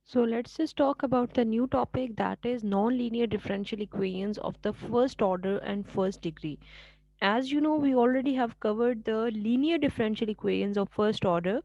So let's just talk about the new topic, that is non-linear differential equations of the first order and first degree. As you know, we already have covered the linear differential equations of first order.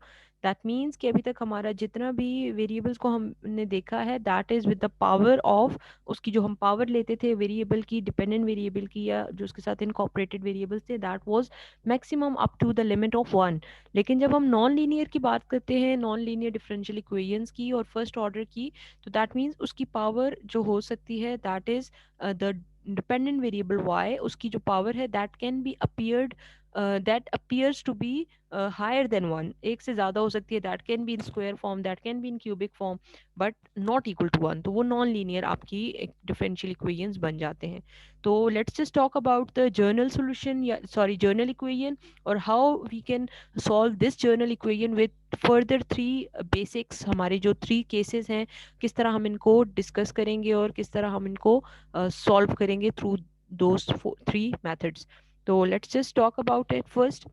That means कि अभी तक हमारा जितना भी variables को हमने देखा है that is with the power of, उसकी जो हम पावर लेते थे वेरिएबल की, डिपेंडेंट वेरिएबल की, या जो उसके साथ इनकॉर्पोरेटेड वेरिएबल्स थे, that was maximum up to the limit of 1। लेकिन जब हम नॉन लीनियर की बात करते हैं, नॉन लीनियर डिफरेंशियल इक्वेशंस की और फर्स्ट ऑर्डर की, तो दैट मीन्स उसकी पावर जो हो सकती है that is the dependent variable y, उसकी जो पावर है that can be appeared, that appears to be higher than 1, एक से ज़्यादा हो सकती है, that can be in square form, that can be in cubic form, but not equal to 1, तो वो नॉन लीनियर आपकी डिफरेंशियल इक्वेशंस बन जाते हैं। तो let's just talk about the general solution, या सॉरी जर्नल इक्वेशन, और how we can solve this general equation with further three basics. हमारे जो थ्री केसेस हैं, किस तरह हम इनको डिस्कस करेंगे और किस तरह हम इनको सॉल्व करेंगे थ्रू दोज थ्री मेथड्स। तो let's just talk about it first.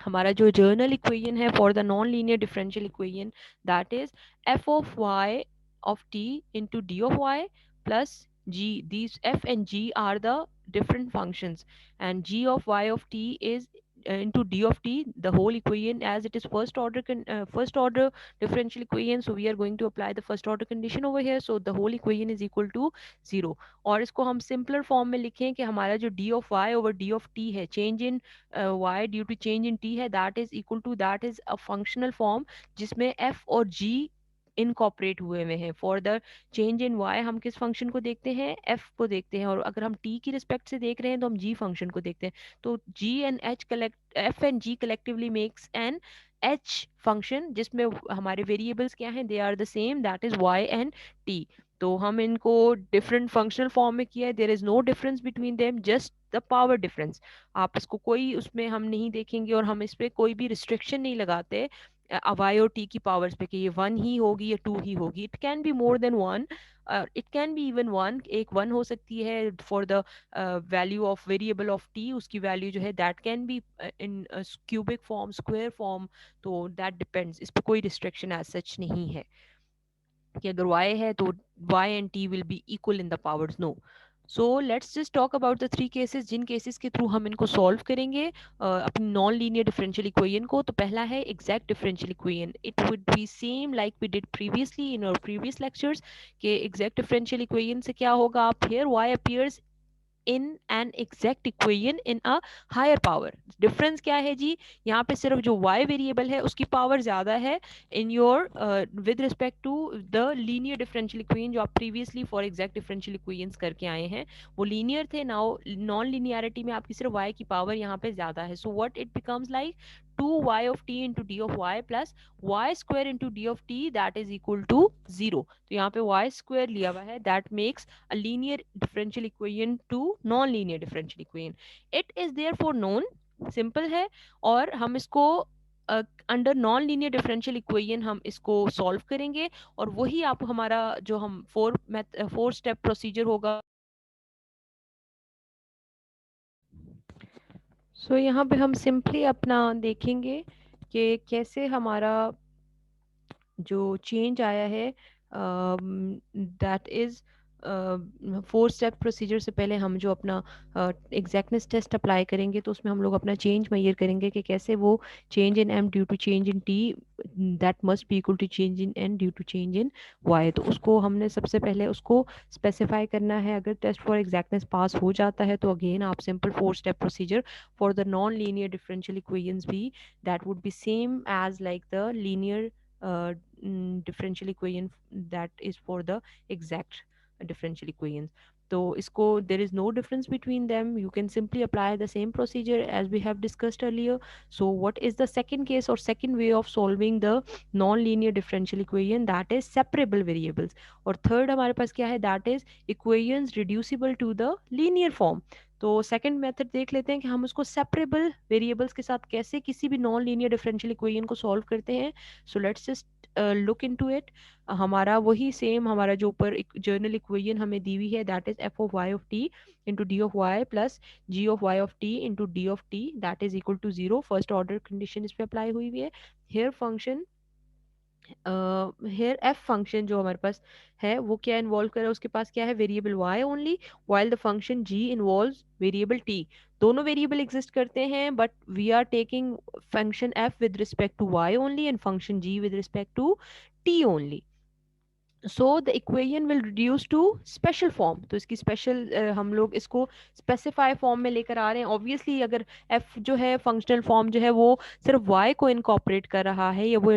हमारा जो जर्नल इक्वेशन है for the non linear differential equation, that is f of y of t into d of y plus g. These f and g are the different functions, and g of y of t is into d of t, the whole equation, as it is first order differential equation, so we are going to apply the first order condition over here, so the whole equation is equal to 0। और इसको हम simpler form में लिखें कि हमारा जो d of y over d of t है, change in y due to change in t है, that is equal to, that is a functional form जिसमें f और g इनकॉपरेट हुए हुए हैं। For the change in y हम किस function को देखते हैं, f को देखते हैं, और अगर हम t की रिस्पेक्ट से देख रहे हैं तो हम g फंक्शन को देखते हैं। तो g and h collect, f and g collectively makes an h function, जिसमें हमारे वेरिएबल्स क्या हैं, they are the same, that is y and t। तो हम इनको डिफरेंट फंक्शनल फॉर्म में किया है, there is no difference between them, just the power difference. आप इसको कोई उसमें हम नहीं देखेंगे और हम इस पे कोई भी रिस्ट्रिक्शन नहीं लगाते वाई और टी की पावर्स पे कि ये वन ही होगी या टू ही होगी। It can be more than one, it can be even one, एक वन हो सकती है for the value of variable of T, उसकी वैल्यू जो है that can be in cubic form, square form, तो दैट डिपेंड्स, इस पर कोई रिस्ट्रिक्शन एज सच नहीं है कि अगर y है तो y and t will be equal in the powers, no. So let's just talk about the three cases, जिन केसेस के थ्रू हम इनको सॉल्व करेंगे अपनी नॉन लीनियर डिफरेंशियल इक्वेशन को। तो पहला है exact differential equation, it would be same like we did previously in our previous lectures, के एग्जैक्ट डिफरेंशियल इक्वेशन से क्या होगा, आप here y appears in an exact equation in a higher power। Difference क्या है जी, यहाँ पे सिर्फ जो y वेरिएबल है उसकी पावर ज्यादा है in your with respect to the linear differential equation जो आप previously for exact differential equations करके आए हैं, वो लीनियर थे। नाउ नॉन लीनियरिटी में आपकी सिर्फ y की पावर यहाँ पे ज्यादा है, so what it becomes like 2y of t into d of y plus y square into d of t, that is equal to 0। तो यहाँ पे y square लिया हुआ है, that makes a linear differential equation to non-linear differential equation। It is therefore known, simple है, और हम इसको under non linear differential equation हम इसको सॉल्व करेंगे, और वही आप हमारा जो हम फोर स्टेप प्रोसीजर होगा। सो यहाँ पे हम सिंपली अपना देखेंगे कि कैसे हमारा जो चेंज आया है, that is four step procedure से पहले हम जो अपना एग्जैक्टनेस टेस्ट अप्लाई करेंगे, तो उसमें हम लोग अपना चेंज मेजर करेंगे कि कैसे वो change in m due to change in t that must be equal to change in n due to change in y। तो उसको हमने सबसे पहले उसको स्पेसिफाई करना है। अगर टेस्ट फॉर एग्जैक्टनेस पास हो जाता है तो अगेन आप simple four step procedure for the non linear differential equations भी, that would be same as like the linear differential equation that is for the exact differential equations। तो इसको there is no difference between them, you can simply apply the same procedure as we have discussed earlier। So what is the second case or second way of solving the non-linear differential equation, that is separable variables। और third हमारे पास क्या है, that is equations reducible to the linear form। तो second method देख लेते हैं कि हम उसको सेपरेबल वेरिएबल्स के साथ कैसे किसी भी नॉन लीनियर डिफरेंशियल इक्वेशन को सॉल्व करते हैं। सो let's just look into it. हमारा वही सेम, हमारा जो ऊपर एक जर्नल इक्वेशन हमें दी हुई है, that is f of y of t into d of y plus g of y of t into d of t, that is equal to 0। First order condition इस पे अप्लाई हुई हुई है। Here function here f function जो हमारे पास है वो क्या इन्वॉल्व कर रहा है, उसके पास क्या है, variable y only, while the function g involves variable t. दोनों वेरिएबल एग्जिस्ट करते हैं but we are taking function f with respect to y only and function g with respect to t only. So the equation will reduce to special form. तो इसकी special हम लोग इसको specify form में लेकर आ रहे हैं। ऑब्वियसली अगर एफ जो है फंक्शनल फॉर्म जो है वो सिर्फ वाई को इनकॉपरेट कर रहा है, या वो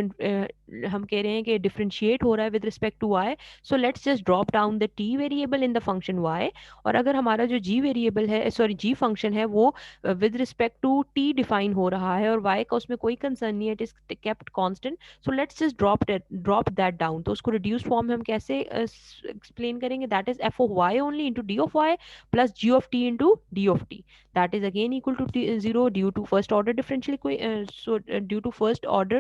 हम कह रहे हैं कि डिफरेंशिएट हो रहा है with respect to y, so let's just drop down the t variable in the function y. और अगर हमारा जो जी वेरिएबल है, सॉरी जी फंक्शन है, वो with respect to t define हो रहा है और वाई का उसमें कोई कंसर्न नहीं है, it is kept constant, so let's just drop that down. तो उसको रिड्यूस फॉर्म में हम कैसे एक्सप्लेन करेंगे, that is f of y only into d of y plus g of t into d of t, that is again equal to zero due to first order differential, so due to first order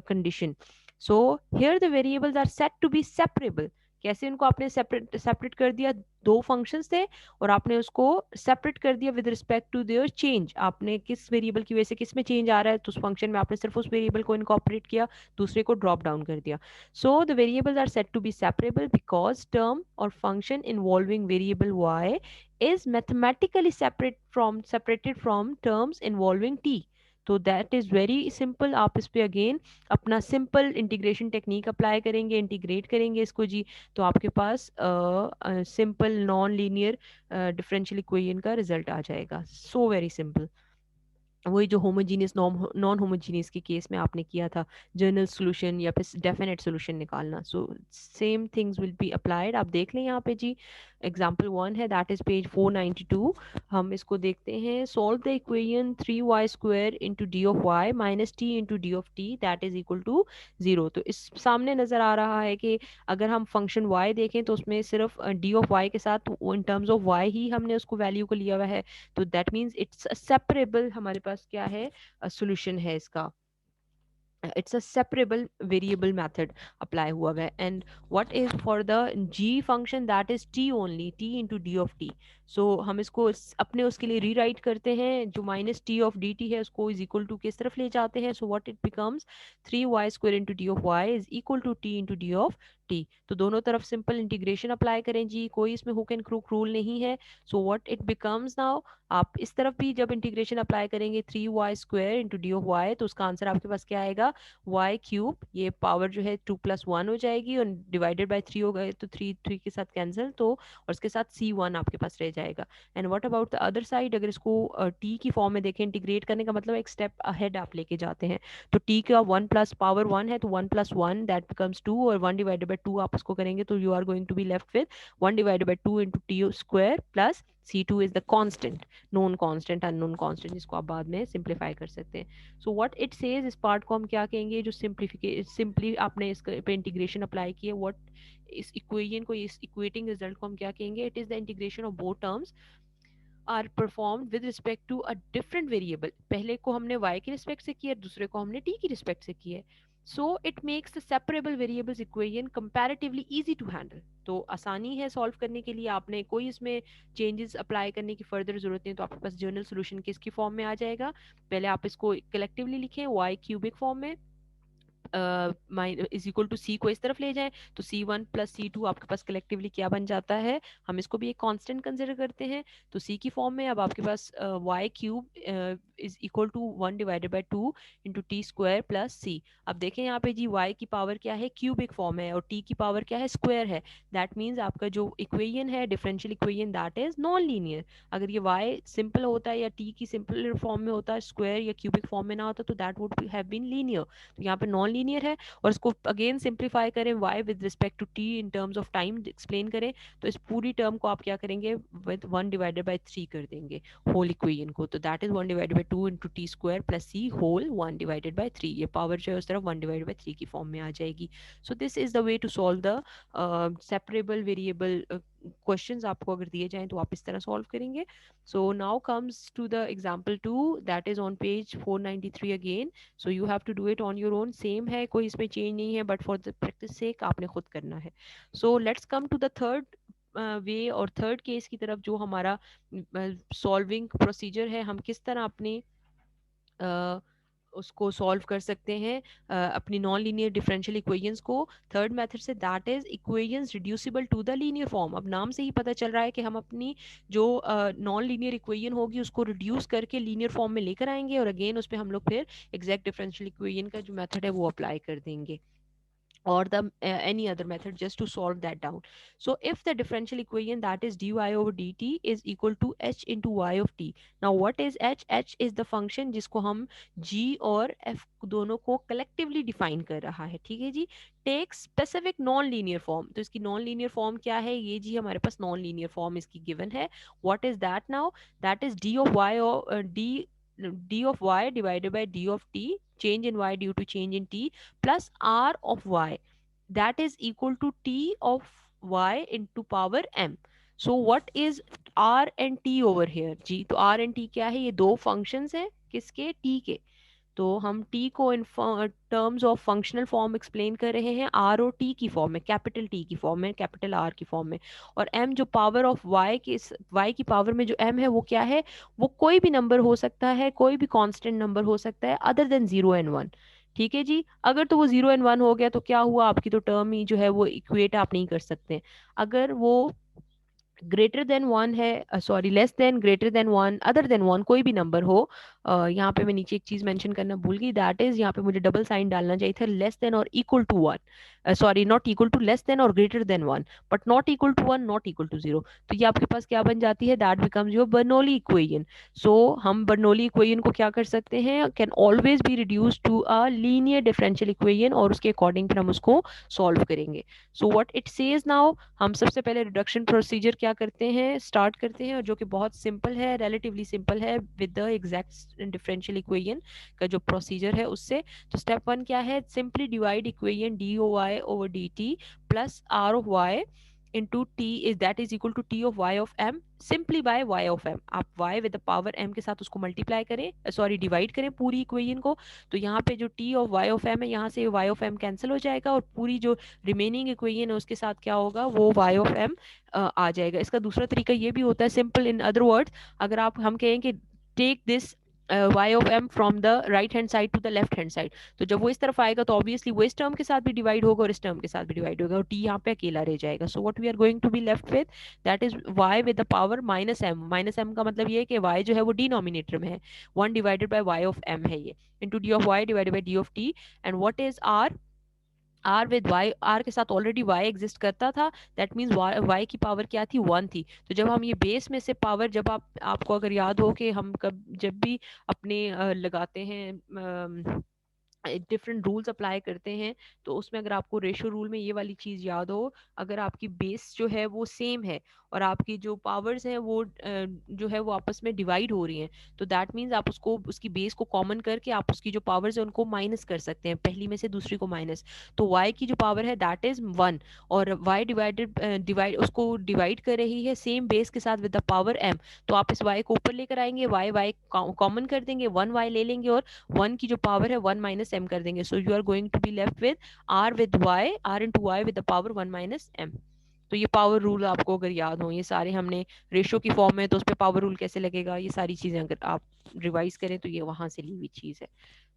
condition. So here the variables are set to be separable। कैसे उनको आपने separate separate कर दिया, दो functions थे और आपने उसको सेपरेट कर दिया with respect to their change. आपने किस वेरिएबल की वजह से किस में चेंज आ रहा है, तो उस फंक्शन में आपने सिर्फ उस वेरिएबल को इनकॉपरेट किया, दूसरे को ड्रॉप डाउन कर दिया। So the variables are set to be separable because term और function involving variable y is mathematically separated from terms involving t। तो दैट इज़ वेरी सिंपल। आप इस पे अगेन अपना सिंपल इंटीग्रेशन टेक्निक अप्लाई करेंगे, integrate करेंगे इसको जी, तो आपके पास simple non linear differential equation का रिजल्ट आ जाएगा। So very simple. वही जो होमोजीनियस नॉन होमोजीनियस के केस में आपने किया था, जनरल सोल्यूशन या फिर डेफिनेट सोल्यूशन निकालना, so same things will be applied. आप देख लें यहाँ पे जी, एग्जांपल 1 है, दैट इज पेज 492। हम इसको देखते हैं, solve the equation 3y² into d of y minus t into d of t that is equal to 0। तो इस सामने नज़र आ रहा है कि अगर हम फंक्शन y देखें तो उसमें सिर्फ डी ऑफ वाई के साथ इन टर्म्स ऑफ y ही हमने उसको वैल्यू को लिया हुआ है, तो दैट मीन्स इट्स सेपरेबल। हमारे पास क्या है, सोल्यूशन है इसका, it's a separable variable method apply हुआ है। and what is for the g function, that is t only, t into d of t। so हम इसको अपने उसके लिए रीराइट करते हैं, जो minus T of D T है उसको इज इक्वल टू किस तरफ ले जाते हैं, so what it becomes 3y² into d of y is equal to t into d of t. तो दोनों तरफ सिंपल इंटीग्रेशन अप्लाई करें जी, कोई इसमें हुक एंड क्रूक रूल नहीं है। So what it becomes now, आप इस तरफ भी जब इंटीग्रेशन अप्लाई करेंगे 3y² into d of Y, तो उसका आंसर आपके पास क्या आएगा, y³, ये पावर जो है 2+1 हो जाएगी और डिवाइडेड बाय 3 हो गए तो 3 3 के साथ कैंसिल, तो और उसके साथ c1 आपके पास रह जाएगा। And what about the other side, अगर इसको t की फॉर्म में देखें, इंटीग्रेट करने का मतलब एक स्टेप अहेड आप लेके जाते हैं, तो t का 1 प्लस पावर 1 है तो 1+1 दैट बिकम्स 2, और 1 डिवाइडेड बाय 2 आप उसको करेंगे तो you are going to be left with 1 divided by 2 into टी² plus c2 is the constant, known constant unknown constant, जिसको आप बाद में सिंप्लीफाई कर सकते हैं। सो व्हाट इट सेज, इस पार्ट को हम क्या कहेंगे, जो सिंपली आपने इस पे इंटीग्रेशन अप्लाई किया, व्हाट इस इक्वेशन को, इस इक्वेटिंग रिजल्ट को हम क्या कहेंगे, it is the integration of both terms are perform with respect to a different variable. पहले को हमने y की रिस्पेक्ट से किया, दूसरे को हमने t की रिस्पेक्ट से किया, so it makes the separable variables equation comparatively easy to handle. तो आसानी है सॉल्व करने के लिए, आपने कोई इसमें चेंजेस अप्लाई करने की फर्दर जरूरत नहीं, तो आपके पास जनरल सोल्यूशन किसकी फॉर्म में आ जाएगा, पहले आप इसको कलेक्टिवली लिखें y³ फॉर्म में, इज इक्वल टू सी को इस तरफ ले जाएं, तो c1 प्लस c2 आपके पास कलेक्टिवली क्या बन जाता है, हम इसको भी एक कांस्टेंट कंसिडर करते हैं, तो c की फॉर्म में अब आपके पास y³ is equal to 1 divided by 2 into टी² प्लस सी। अब देखें यहाँ पे जी y की पावर क्या है, क्यूबिक फॉर्म है, और t की पावर क्या है, स्क्वायर है, दैट मीन्स आपका जो इक्वेशन है differential equation that is non linear. अगर ये y सिंपल होता है या t की सिंपल फॉर्म में होता है, स्क्वायर या क्यूबिक फॉर्म में ना होता, तो that would have been linear. तो यहाँ पे नॉन लीनियर है, और इसको अगेन सिंप्लीफाई करें y with respect to t in terms of time explain करें, तो इस पूरी टर्म को आप क्या करेंगे, विद 1 डिवाइडेड बाय 3 कर देंगे होल इक्वेशन को, तो that is 1 divided by 2 into टी² plus c whole 1 divided by 3, ये पावर जो है उस तरफ 1 डिवाइडेड बाय 3 की फॉर्म में आ जाएगी। So this is the way to solve the separable variable questions. आपको अगर दिए जाएं तो आप इस तरह सॉल्व करेंगे। So now comes to the example 2 that is on page 493 again. So you have to do it on your own, same है, कोई इसमें चेंज नहीं है, but for the practice sake आपने खुद करना है। So let's come to the third way और थर्ड केस की तरफ, जो हमारा सॉल्विंग प्रोसीजर है, हम किस तरह अपने उसको सॉल्व कर सकते हैं अपनी नॉन लीनियर डिफरेंशियल इक्वेशंस को थर्ड मेथड से, that is equations reducible to the linear form. अब नाम से ही पता चल रहा है कि हम अपनी जो नॉन लीनियर इक्वेशन होगी उसको रिड्यूस करके लीनियर फॉर्म में लेकर आएंगे और अगेन उस पर हम लोग फिर एग्जैक्ट डिफरेंशियल इक्वेशन का जो मेथड है वो अप्लाई कर देंगे, or the any other method just to solve that down. So if the differential equation, that is dy over dt, is equal to h into y of t. Now what is h? H is the function जिसको हम g और f दोनों को collectively define कर रहा है, ठीक है जी। Take specific non linear form, तो इसकी नॉन लीनियर फॉर्म क्या है, ये जी हमारे पास नॉन लीनियर फॉर्म इसकी गिवन है। What is that now? That is d of y or d of y divided by d of t, change in y due to change in t, plus r of y, that is equal to t of y into power m. So what is r and t over here जी? तो r and t क्या है? ये दो functions हैं किसके? t के। तो हम t को इन terms of functional form explain कर रहे हैं r और t की फॉर्म में, कैपिटल t की फॉर्म में, कैपिटल r की फॉर्म में। और m जो पावर ऑफ y की, y की पावर में जो m है वो क्या है? वो कोई भी नंबर हो सकता है, कोई भी कांस्टेंट नंबर हो सकता है अदर देन 0 and 1। ठीक है जी। अगर तो वो 0 and 1 हो गया तो क्या हुआ, आपकी तो टर्म ही जो है वो इक्वेट आप नहीं कर सकते। अगर वो ग्रेटर देन वन है, sorry less than, greater than one, other than one, कोई भी नंबर हो, यहाँ पे मैं नीचे एक चीज मेंशन करना भूल गई, दैट इज यहाँ पे मुझे डबल साइन डालना चाहिए था, लेस देन और equal to one, sorry not equal to, less than और greater than one, but not equal to one, not equal to zero. तो ये आपके पास क्या बन जाती है? That becomes your Bernoulli equation. So हम बर्नौली इक्वेशन को क्या कर सकते हैं? Can always be reduce to a linear differential equation, और उसके अकॉर्डिंग फिर हम उसको सॉल्व करेंगे। So what it says now, हम सबसे पहले रिडक्शन प्रोसीजर क्या करते हैं, स्टार्ट करते हैं, और जो कि बहुत सिंपल है, रिलेटिवली सिंपल है, with the exact differential equation का जो प्रोसीजर है उससे। तो स्टेप वन क्या है? Simply divide equation d of y over d t plus r of y into t is that is equal to t of y of m simply by y of m। आप y with the power m के साथ उसको multiply करें, sorry divide करें पूरी equation को। तो यहाँ पे जो t of y of m है, यहाँ से y of m कैंसिल हो जाएगा, और पूरी जो रिमेनिंग इक्वेशन है उसके साथ क्या होगा, वो y of m आ जाएगा। इसका दूसरा तरीका ये भी होता है, सिंपल इन अदर वर्ड्स, अगर आप हम कहें कि take this y of m from the right hand side to the left hand side, तो जब वो इस तरफ आएगा तो ऑब्वियसली वो इस टर्म के साथ भी डिवाइड होगा और इस टर्म के साथ भी डिवाइड होगा, और t यहाँ पे अकेला रह जाएगा। So what we are going to be left with, that is y with the power minus m। Minus m का मतलब ये है कि y जो है वो डिनोमिनेटर में है, 1 divided by y of m है ये, into d of y divided by d of t। And what is r? R with y, r के साथ ऑलरेडी वाई एग्जिस्ट करता था, दैट मीन्स वाई की पावर क्या थी? वन थी। तो जब हम ये बेस में से पावर, जब आपको अगर याद हो कि हम कब जब भी अपने लगाते हैं, डिफरेंट रूल्स अप्लाई करते हैं, तो उसमें अगर आपको रेशो रूल में ये वाली चीज़ याद हो, अगर आपकी बेस जो है वो सेम है और आपकी जो पावर्स हैं वो जो है वो आपस में डिवाइड हो रही हैं, तो दैट मीन्स आप उसको, उसकी बेस को कॉमन करके आप उसकी जो पावर्स है उनको माइनस कर सकते हैं, पहली में से दूसरी को माइनस। तो y की जो पावर है दैट इज वन, और y डिवाइड उसको डिवाइड कर रही है सेम बेस के साथ विद द पावर m। तो आप इस y को ऊपर लेकर आएंगे, y कॉमन कर देंगे, वन y ले लेंगे, और वन की जो पावर है वन माइनस एम कर देंगे। So you are going to be left with r with y, r into y with the power one minus m. तो ये पावर रूल आपको अगर याद हो, ये सारे हमने रेशो की फॉर्म में, तो उस पर पावर रूल कैसे लगेगा, ये सारी चीजें अगर आप रिवाइज करें तो ये वहां से ली हुई चीज है।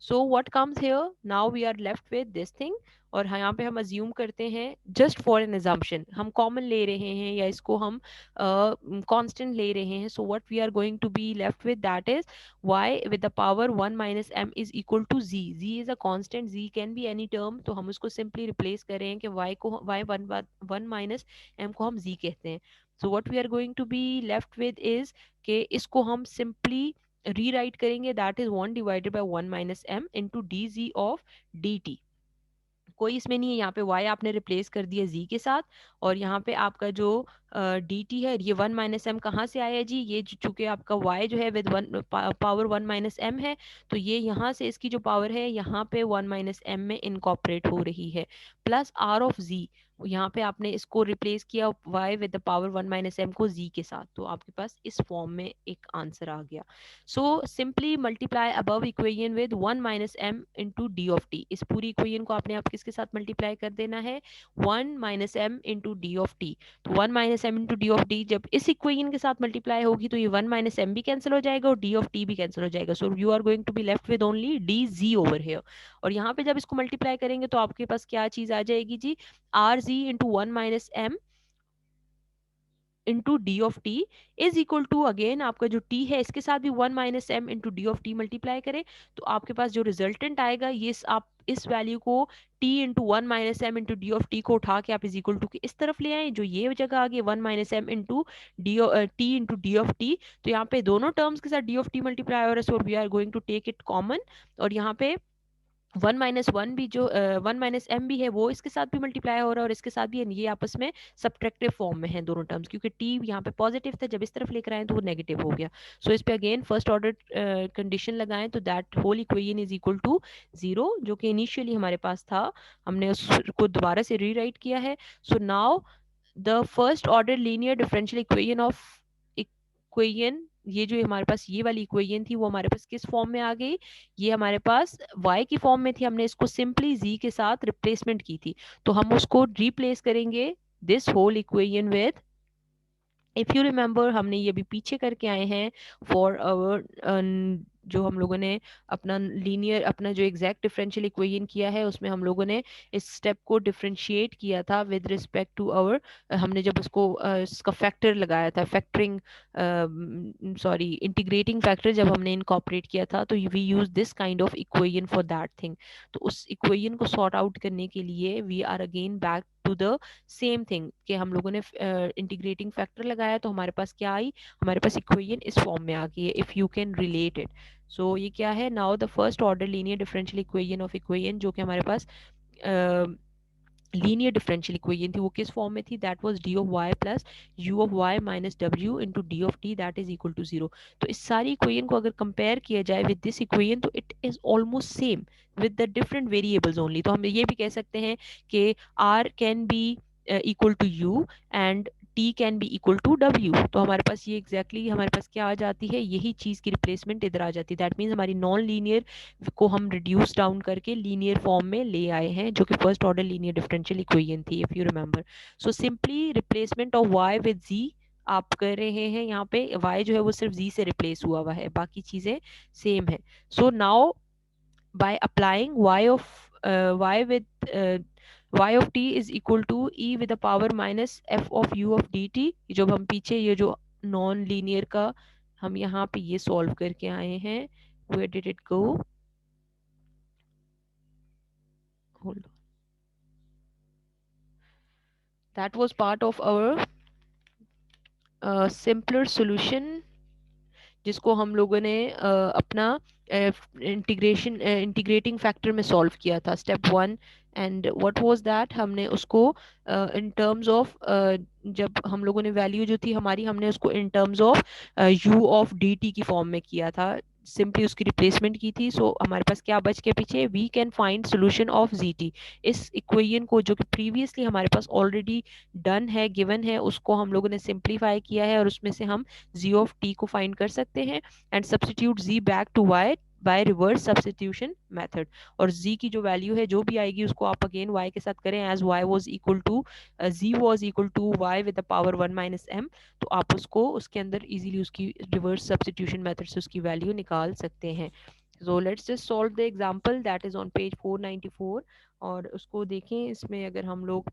So what comes here now, we are left with this thing, और यहाँ पे हम अज्यूम करते हैं, जस्ट फॉर एन एग्जाम्पशन हम कॉमन ले रहे हैं या इसको हम कांस्टेंट ले रहे हैं। So what we are going to be left with, that is y with the power 1 minus m is equal to z। z is a constant, z can be any term, तो हम उसको simply replace करें कि y को y 1 minus m को हम z कहते हैं। so what we are going to be left with is कि इसको हम simply rewrite करेंगे, that is 1 divided by 1 minus m into dz of dt। कोई इसमें नहीं है, यहाँ पे y आपने रिप्लेस कर दिया z के साथ, और यहाँ पे आपका जो dt है, ये 1 माइनस एम कहाँ से आया जी? ये चूंकि आपका y जो है with one power 1 minus m है, तो ये यहाँ से इसकी जो पावर है यहाँ पे 1 माइनस एम में इनकॉपरेट हो रही है, प्लस r ऑफ z। यहाँ पे आपने इसको रिप्लेस किया y with the power 1 - m को z के साथ, तो आपके पास इस फॉर्म में एक आंसर आ गया. So simply multiply above equation with 1 - m into d of T. इस पूरी इक्वेशन को आपने आप किसके साथ मल्टीप्लाई कर देना है, 1 - m into d of t. तो 1 - m into d of T जब इस इक्वेशन के साथ मल्टीप्लाई होगी तो ये 1 - m भी कैंसिल हो जाएगा और डी ऑफ टी भी कैंसिल हो जाएगा. So you are going to be left with only d g over here. और यहाँ पे जब इसको मल्टीप्लाई करेंगे तो आपके पास क्या चीज आ जाएगी जी, r g into 1 - m into d of t is equal to, again आपका जो टी है इसके साथ भी 1 - m into d of T multiply करें तो आपके पास जो रिजल्टेंट आएगा ये आप इस वैल्यू को t into 1 - m into d of T को उठा के आप इज इक्वल टू के इस तरफ ले आए, जो ये जगह आ गई 1 - m into D T into d of t. तो यहाँ पे दोनों टर्म्स के साथ डी ऑफ टी मल्टीप्लाई हो रहा है, so we are going to take it common. और यहाँ पे 1 - 1 भी जो 1 - m भी है वो इसके साथ भी मल्टीप्लाई हो रहा है और इसके साथ भी है. ये आपस में सब्ट्रैक्टिव फॉर्म में है दोनों टर्म्स, क्योंकि टी यहाँ पे पॉजिटिव था, जब इस तरफ लेकर आए तो वो नेगेटिव हो गया. सो इस पे अगेन फर्स्ट ऑर्डर कंडीशन लगाएं तो that whole equation is equal to 0, जो कि इनिशियली हमारे पास था, हमने उसको दोबारा से रीराइट किया है. So now the first order linear differential equation of equation, ये जो हमारे पास ये वाली इक्वेशन थी वो हमारे पास किस फॉर्म में आ गई, ये हमारे पास y की फॉर्म में थी, हमने इसको सिंपली z के साथ रिप्लेसमेंट की थी. तो हम उसको रिप्लेस करेंगे this whole equation with, if you remember हमने ये भी पीछे करके आए हैं फॉर आवर जो हम लोगों ने अपना लीनियर अपना जो एग्जैक्ट डिफरेंशियल इक्वेशन किया है उसमें हम लोगों ने इस स्टेप को डिफरेंशिएट किया था विद रिस्पेक्ट टू आवर, हमने जब उसको इसका फैक्टर लगाया था, फैक्टरिंग सॉरी इंटीग्रेटिंग फैक्टर जब हमने इनकॉर्पोरेट किया था, तो we use this kind of equation for that thing. तो उस इक्वेशन को सॉर्ट आउट करने के लिए we are again back to the same thing कि हम लोगों ने इंटीग्रेटिंग फैक्टर लगाया तो हमारे पास क्या आई, हमारे पास इक्वेशन इस फॉर्म में आ गई है, if you can relate it. So ये क्या है, now the first order linear differential equation of equation जो कि हमारे पास लीनियर डिफरेंशियल इक्वेशन थी वो किस फॉर्म में थी, that was d of y plus u of y minus डब्ल्यू into d of t that is equal to 0. तो इस सारी इक्वेशन को अगर कंपेयर किया जाए विद दिस इक्वेशन तो it is almost same with the different variables only. तो हम ये भी कह सकते हैं कि r can be equal to u and t can be equal to डब्ल्यू. तो हमारे पास ये एग्जैक्टली हमारे पास क्या आ जाती है, यही चीज़ की रिप्लेसमेंट इधर आ जाती है. दैट मीन्स हमारी नॉन लीनियर को हम रिड्यूस डाउन करके लीनियर फॉर्म में ले आए हैं, जो कि first order linear differential equation थी, if you remember. So simply replacement of y with z आप कर रहे हैं, यहाँ पे y जो है वो सिर्फ z से रिप्लेस हुआ है, बाकी चीजें सेम है. So now by applying y with y of t is equal to e with the power minus f of u of dt. जब हम पीछे ये जो नॉन लीनियर का हम यहाँ पे ये सॉल्व करके आए हैं, where did it go, hold on, that was part of our simpler solution जिसको हम लोगों ने अपना इंटीग्रेटिंग फैक्टर में सॉल्व किया था step 1. And what was that, हमने उसको इन टर्म्स ऑफ जब हम लोगों ने वैल्यू जो थी हमारी हमने उसको इन terms of u of dt की फॉर्म में किया था, सिंपली उसकी रिप्लेसमेंट की थी. सो हमारे पास क्या बच के पीछे, we can find solution of zt. इस इक्वेशन को जो कि प्रीवियसली हमारे पास ऑलरेडी डन है, गिवन है, उसको हम लोगों ने सिंप्लीफाई किया है और उसमें से हम z ऑफ t को फाइंड कर सकते हैं and substitute z back to y by reverse substitution method. और z की जो वैल्यू है जो भी आएगी उसको आप अगेन y के साथ करें, as y was equal to z was equal to y with the power 1 - m. तो आप उसको उसके अंदर इजीली उसकी रिवर्स सब्सटीट्यूशन मेथड से उसकी वैल्यू निकाल सकते हैं. So let's just solve the example that is on page 494 और उसको देखें. इसमें अगर हम लोग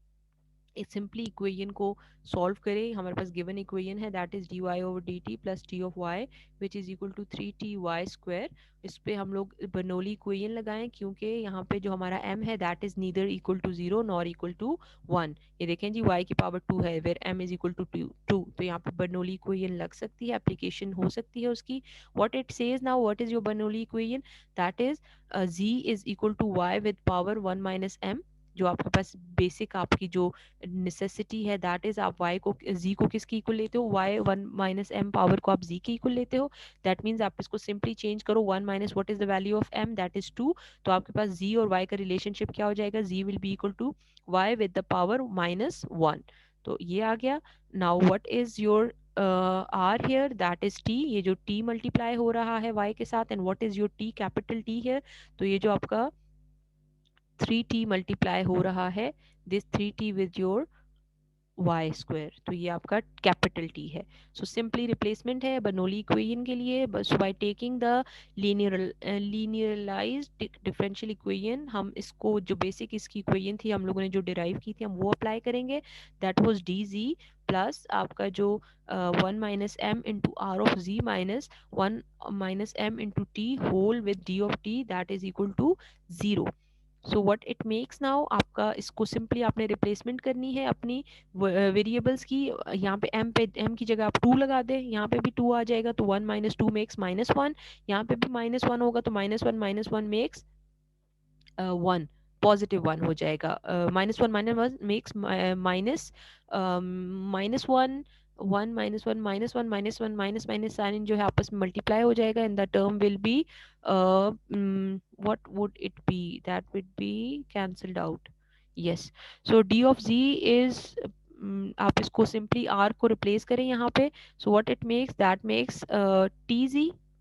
इस सिंपली इक्वेशन को सॉल्व करें, हमारे पास गिवन इक्वेशन है that is d y over d t plus t of y which is equal to 3t y square. इस पे हम लोग बर्नौली इक्वेशन लगाएं क्योंकि यहाँ पे जो हमारा m है that is neither equal to 0 nor equal to 1. ये देखें जी y की पावर 2 है where m is equal to 2, तो यहाँ पे बर्नौली इक्वेशन लग सकती है, एप्लीकेशन हो सकती है उसकी. What it says now, what is your Bernoulli equation, that is z is equal to y with power 1 - m, जो आपके पास बेसिक आपकी जो नेसेसिटी है दैट इज आप y को z को किसके इक्वल लेते हो, y 1 - m पावर को आप z के इक्वल लेते हो। दैट मीन्स आप इसको सिंपली चेंज करो, 1 minus what is the value of m that is 2। तो आपके पास z और y का रिलेशनशिप क्या हो जाएगा, z will be equal to y with the power -1। तो ये आ गया। Now what is your r here, that is t, ये जो टी मल्टीप्लाई हो रहा है y के साथ, and what is your t capital t here, तो ये जो आपका 3t मल्टीप्लाई हो रहा है, this 3t with your y square, तो ये आपका कैपिटल टी है। सो सिंपली रिप्लेसमेंट है बर्नौली इक्वेशन के लिए, बस by taking the linearized differential equation, हम इसको जो बेसिक इसकी इक्वेशन थी हम लोगों ने जो डिराइव की थी हम वो अप्लाई करेंगे। That was d g plus आपका जो 1 - m into r of g minus 1 - m into t whole with d of t that is equal to 0। So what it makes now, आपका इसको सिंपली आपने रिप्लेसमेंट करनी है अपनी variables की। यहाँ पे m की जगह आप 2 लगा दें, यहाँ पे भी 2 आ जाएगा तो 1 - 2 मेक्स -1, यहाँ पे भी -1 होगा तो -1 मेक्स 1, +1 हो जाएगा। -1 मेक्स -1, 1 -1 -1 -1 माइनस माइनस साइन जो है आपस में मल्टीप्लाई हो जाएगा, and the term will be what would it be, that would be cancelled out। yes, so d of z is आप इसको सिंपली r को रिप्लेस करें यहाँ पे, so what it makes, that makes tz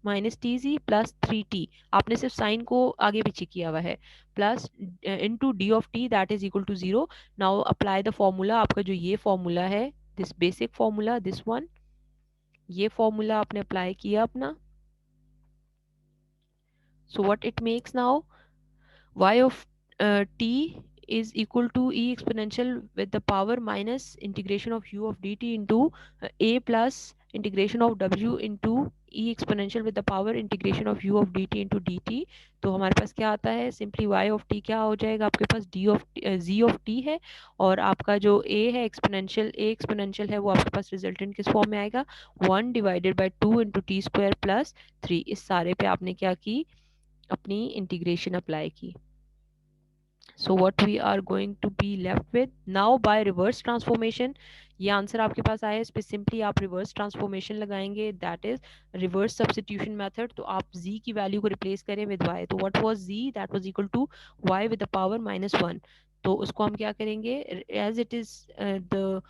minus T G plus 3t, आपने सिर्फ sign को आगे पीछे किया हुआ है, plus into d of t that is equal to 0। Now apply the formula, आपका जो ये फॉर्मूला है, this basic formula, this one, ये फॉर्मूला आपने अप्लाई किया अपना। So what it makes now, y of t is equal to e exponential with the power minus integration of u of dt into a plus integration of w into e exponential with the power integration of u of dt into dt। तो हमारे पास क्या आता है, simply y of t क्या हो जाएगा, आपके पास d of z of t है, और आपका जो a है एक्सपोनेंशियल, a एक्सपोनेंशियल है वो आपके पास रिजल्टेंट किस फॉर्म में आएगा, 1 divided by 2 into t square plus 3। इस सारे पे आपने क्या की, अपनी इंटीग्रेशन अप्लाई की। so what we are going to be left with now by reverse transformation, ये आंसर आपके पास आया है, इस पे सिंपली आप रिवर्स ट्रांसफॉर्मेशन लगाएंगे, that is reverse substitution method. तो आप z की वैल्यू को रिप्लेस करें विद y, तो what was z, that was equal to y with the power -1। तो उसको हम क्या करेंगे, as it is the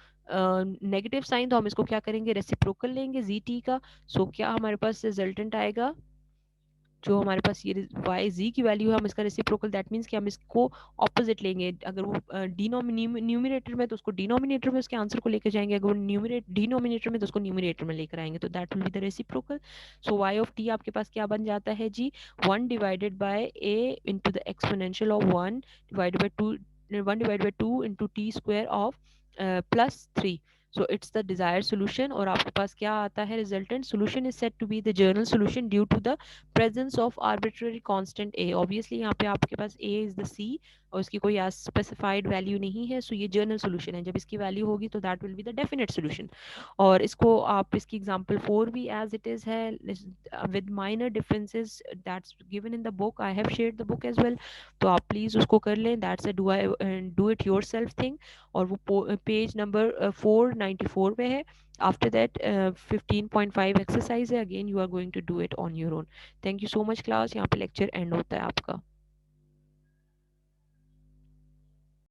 negative sign, तो हम इसको क्या करेंगे, रेसिप्रोकल लेंगे जी टी का। सो क्या हमारे पास रिजल्टेंट आएगा, जो हमारे पास ये y z की वैल्यू है, हम इसका रेसिप्रोकल, दैट मीन्स कि हम इसको ऑपोजिट लेंगे, अगर वो न्यूमिनेटर में तो उसको डिनोमिनेटर में उसके आंसर को लेकर जाएंगे, अगर वो डिनोमिनेटर में तो उसको न्यूमिनेटर में लेकर आएंगे, तो that will be the reciprocal. So y of t आपके पास क्या बन जाता है जी, 1 divided by a into the exponential of 1 divided by 2, 1 divided by 2 into t square of +3। So it's the desired solution, और आपके पास क्या आता है resultant, solution is said to be the general solution due to the presence of arbitrary constant a। obviously यहाँ पे आपके पास a is the c और उसकी कोई स्पेसिफाइड वैल्यू नहीं है, सो ये जर्नल सोल्यूशन है, जब इसकी वैल्यू होगी तो that will be the definite solution. और इसको आप इसकी एग्जांपल 4 भी एज इट इज है with minor differences that's given in the book, I have shared the book as well, तो आप प्लीज उसको कर लें, that's a do it yourself thing, और वो पेज नंबर 494 पे है। after that 15.5 exercise है, again you are going to do it on your own। Thank you so much class, यहाँ पे लेक्चर एंड होता है आपका।